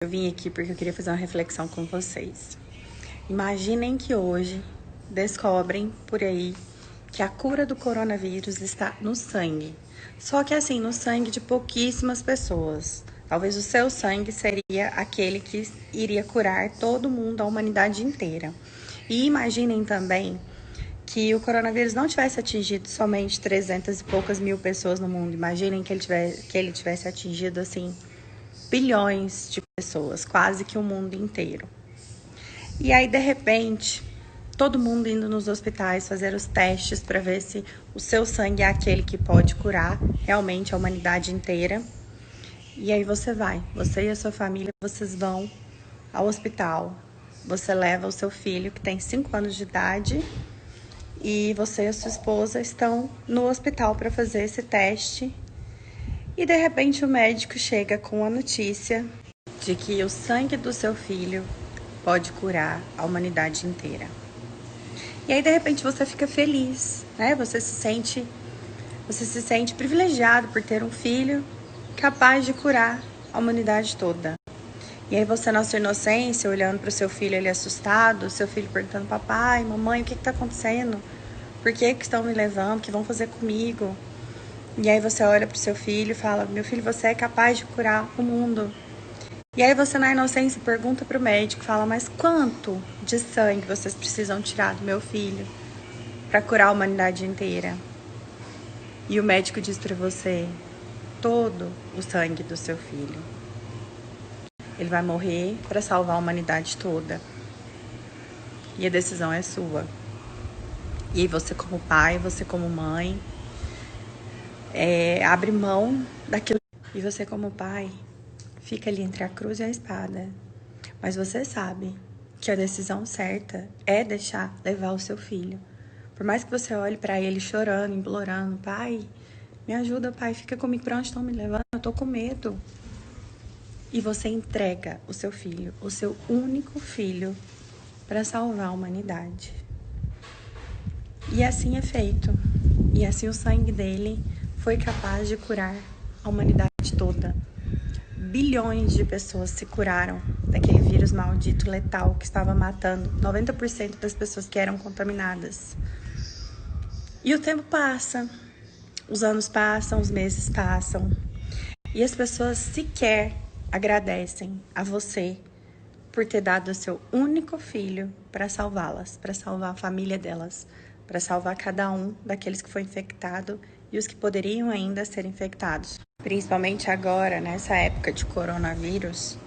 Eu vim aqui porque eu queria fazer uma reflexão com vocês. Imaginem que hoje descobrem por aí que a cura do coronavírus está no sangue. Só que assim, no sangue de pouquíssimas pessoas. Talvez o seu sangue seria aquele que iria curar todo mundo, a humanidade inteira. E imaginem também que o coronavírus não tivesse atingido somente 300 e poucas mil pessoas no mundo. Imaginem que ele tivesse atingido assim bilhões de pessoas, quase que o mundo inteiro. E aí, de repente, todo mundo indo nos hospitais fazer os testes para ver se o seu sangue é aquele que pode curar realmente a humanidade inteira. E aí você e a sua família, vocês vão ao hospital. Você leva o seu filho, que tem 5 anos de idade, e você e a sua esposa estão no hospital para fazer esse teste. E de repente o médico chega com a notícia de que o sangue do seu filho pode curar a humanidade inteira. E aí de repente você fica feliz, né? Você se sente privilegiado por ter um filho capaz de curar a humanidade toda. E aí você, na sua inocência, olhando para o seu filho, ele assustado, seu filho perguntando: papai, mamãe, o que está acontecendo? Por que estão me levando? O que vão fazer comigo? E aí você olha pro seu filho e fala: meu filho, você é capaz de curar o mundo. E aí você, na inocência, pergunta pro médico, fala: mas quanto de sangue vocês precisam tirar do meu filho para curar a humanidade inteira? E o médico diz para você: todo o sangue do seu filho. Ele vai morrer para salvar a humanidade toda. E a decisão é sua. E aí você, como pai, você como mãe, abre mão daquilo. E você, como pai, fica ali entre a cruz e a espada. Mas você sabe que a decisão certa é deixar levar o seu filho. Por mais que você olhe para ele chorando, implorando: pai, me ajuda, pai, fica comigo, pra onde estão me levando? Eu tô com medo. E você entrega o seu filho, o seu único filho, para salvar a humanidade. E assim é feito. E assim o sangue dele foi capaz de curar a humanidade toda. Bilhões de pessoas se curaram daquele vírus maldito, letal, que estava matando 90% das pessoas que eram contaminadas. E o tempo passa, os anos passam, os meses passam, e as pessoas sequer agradecem a você por ter dado o seu único filho para salvá-las, para salvar a família delas, para salvar cada um daqueles que foi infectado e os que poderiam ainda ser infectados. Principalmente agora, nessa época de coronavírus,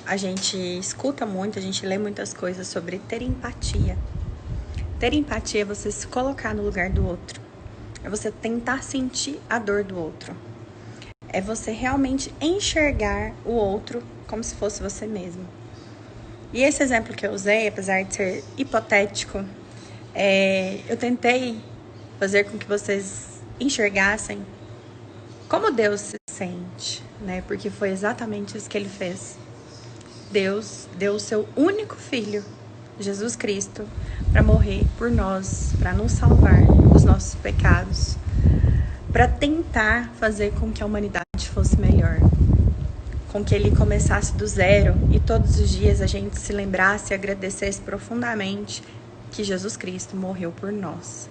a gente escuta muito, a gente lê muitas coisas sobre ter empatia. Ter empatia é você se colocar no lugar do outro. É você tentar sentir a dor do outro. É você realmente enxergar o outro como se fosse você mesmo. E esse exemplo que eu usei, apesar de ser hipotético, eu tentei fazer com que vocês enxergassem como Deus se sente, né? Porque foi exatamente isso que ele fez. Deus deu o seu único filho, Jesus Cristo, para morrer por nós, para nos salvar dos nossos pecados, para tentar fazer com que a humanidade fosse melhor, com que ele começasse do zero e todos os dias a gente se lembrasse e agradecesse profundamente que Jesus Cristo morreu por nós,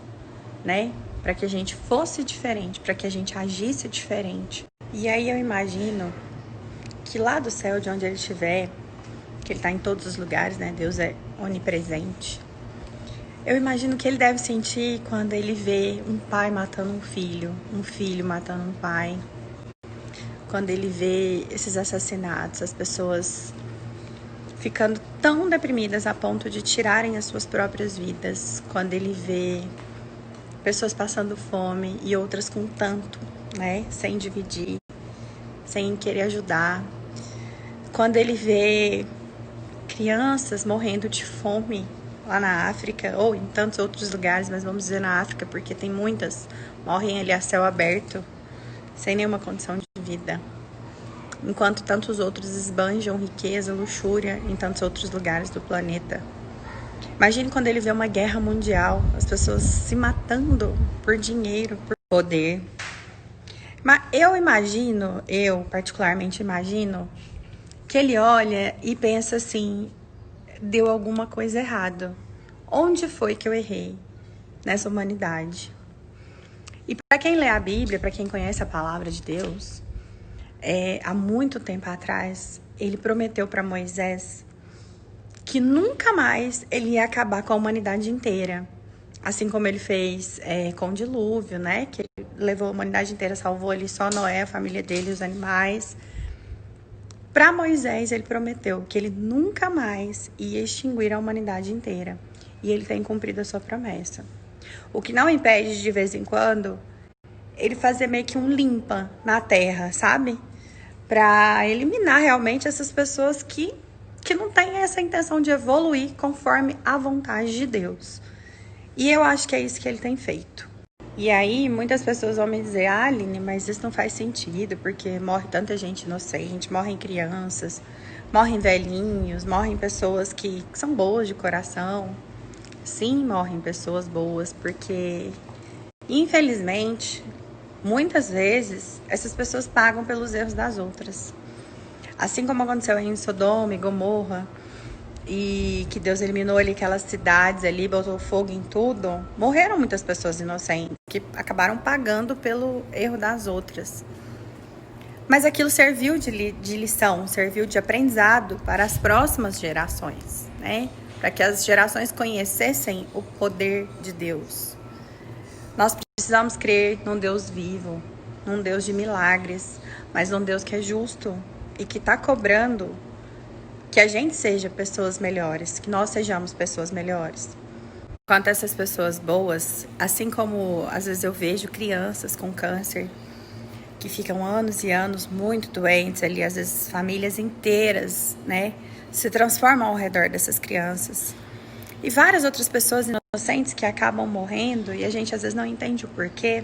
né? Para que a gente fosse diferente, para que a gente agisse diferente. E aí eu imagino que lá do céu, de onde ele estiver, que ele está em todos os lugares, né? Deus é onipresente. Eu imagino que ele deve sentir quando ele vê um pai matando um filho matando um pai. Quando ele vê esses assassinatos, as pessoas ficando tão deprimidas a ponto de tirarem as suas próprias vidas. Quando ele vê pessoas passando fome e outras com tanto, né? Sem dividir, sem querer ajudar. Quando ele vê crianças morrendo de fome lá na África, ou em tantos outros lugares, mas vamos dizer na África, porque tem muitas, morrem ali a céu aberto, sem nenhuma condição de vida. Enquanto tantos outros esbanjam riqueza, luxúria em tantos outros lugares do planeta. Imagine quando ele vê uma guerra mundial, as pessoas se matando por dinheiro, por poder. Mas eu particularmente imagino, que ele olha e pensa assim, deu alguma coisa errada. Onde foi que eu errei nessa humanidade? E para quem lê a Bíblia, para quem conhece a palavra de Deus, há muito tempo atrás, ele prometeu para Moisés que nunca mais ele ia acabar com a humanidade inteira. Assim como ele fez com o dilúvio, né? Que ele levou a humanidade inteira, salvou ali só Noé, a família dele, os animais. Para Moisés, ele prometeu que ele nunca mais ia extinguir a humanidade inteira. E ele tem cumprido a sua promessa. O que não impede, de vez em quando, ele fazer meio que um limpa na terra, sabe? Para eliminar realmente essas pessoas que não têm essa intenção de evoluir conforme a vontade de Deus. E eu acho que é isso que ele tem feito. E aí, muitas pessoas vão me dizer, Aline, mas isso não faz sentido, porque morre tanta gente inocente, morrem crianças, morrem velhinhos, morrem pessoas que são boas de coração. Sim, morrem pessoas boas, porque, infelizmente, muitas vezes, essas pessoas pagam pelos erros das outras. Assim como aconteceu em Sodoma e Gomorra, e que Deus eliminou ali aquelas cidades ali, botou fogo em tudo, morreram muitas pessoas inocentes, que acabaram pagando pelo erro das outras. Mas aquilo serviu de lição, serviu de aprendizado para as próximas gerações, né? Para que as gerações conhecessem o poder de Deus. Nós precisamos crer num Deus vivo, num Deus de milagres, mas num Deus que é justo e que está cobrando que a gente seja pessoas melhores, que nós sejamos pessoas melhores. Quanto a essas pessoas boas, assim como às vezes eu vejo crianças com câncer que ficam anos e anos muito doentes ali, às vezes famílias inteiras, né, se transformam ao redor dessas crianças. E várias outras pessoas inocentes que acabam morrendo e a gente às vezes não entende o porquê.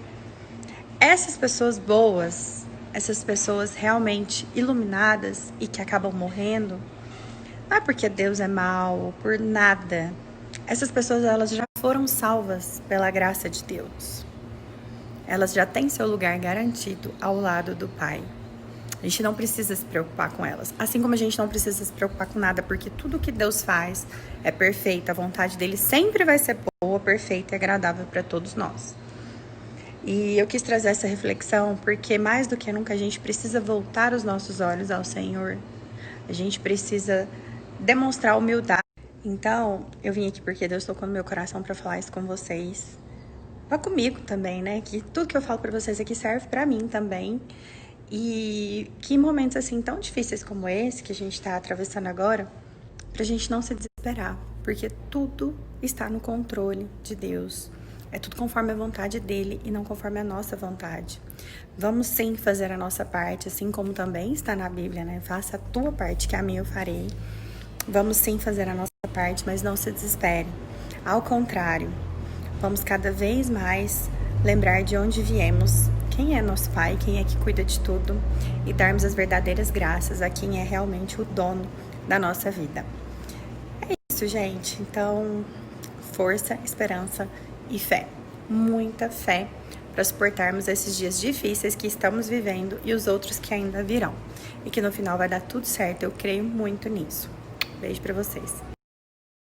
Essas pessoas boas, essas pessoas realmente iluminadas e que acabam morrendo, não é porque Deus é mau, por nada. Essas pessoas, elas já foram salvas pela graça de Deus. Elas já têm seu lugar garantido ao lado do Pai. A gente não precisa se preocupar com elas. Assim como a gente não precisa se preocupar com nada, porque tudo que Deus faz é perfeito. A vontade dele sempre vai ser boa, perfeita e agradável para todos nós. E eu quis trazer essa reflexão porque mais do que nunca a gente precisa voltar os nossos olhos ao Senhor. A gente precisa demonstrar humildade. Então, eu vim aqui porque Deus tocou no meu coração para falar isso com vocês. Vá comigo também, né? Que tudo que eu falo para vocês aqui serve para mim também. E que momentos assim tão difíceis como esse que a gente tá atravessando agora, pra gente não se desesperar, porque tudo está no controle de Deus. É tudo conforme a vontade dele e não conforme a nossa vontade. Vamos sim fazer a nossa parte, assim como também está na Bíblia, né? Faça a tua parte, que a minha eu farei. Vamos sim fazer a nossa parte, mas não se desespere. Ao contrário, vamos cada vez mais lembrar de onde viemos, quem é nosso Pai, quem é que cuida de tudo e darmos as verdadeiras graças a quem é realmente o dono da nossa vida. É isso, gente. Então, força, esperança e fé. Muita fé para suportarmos esses dias difíceis que estamos vivendo e os outros que ainda virão. E que no final vai dar tudo certo, eu creio muito nisso. Beijo pra vocês.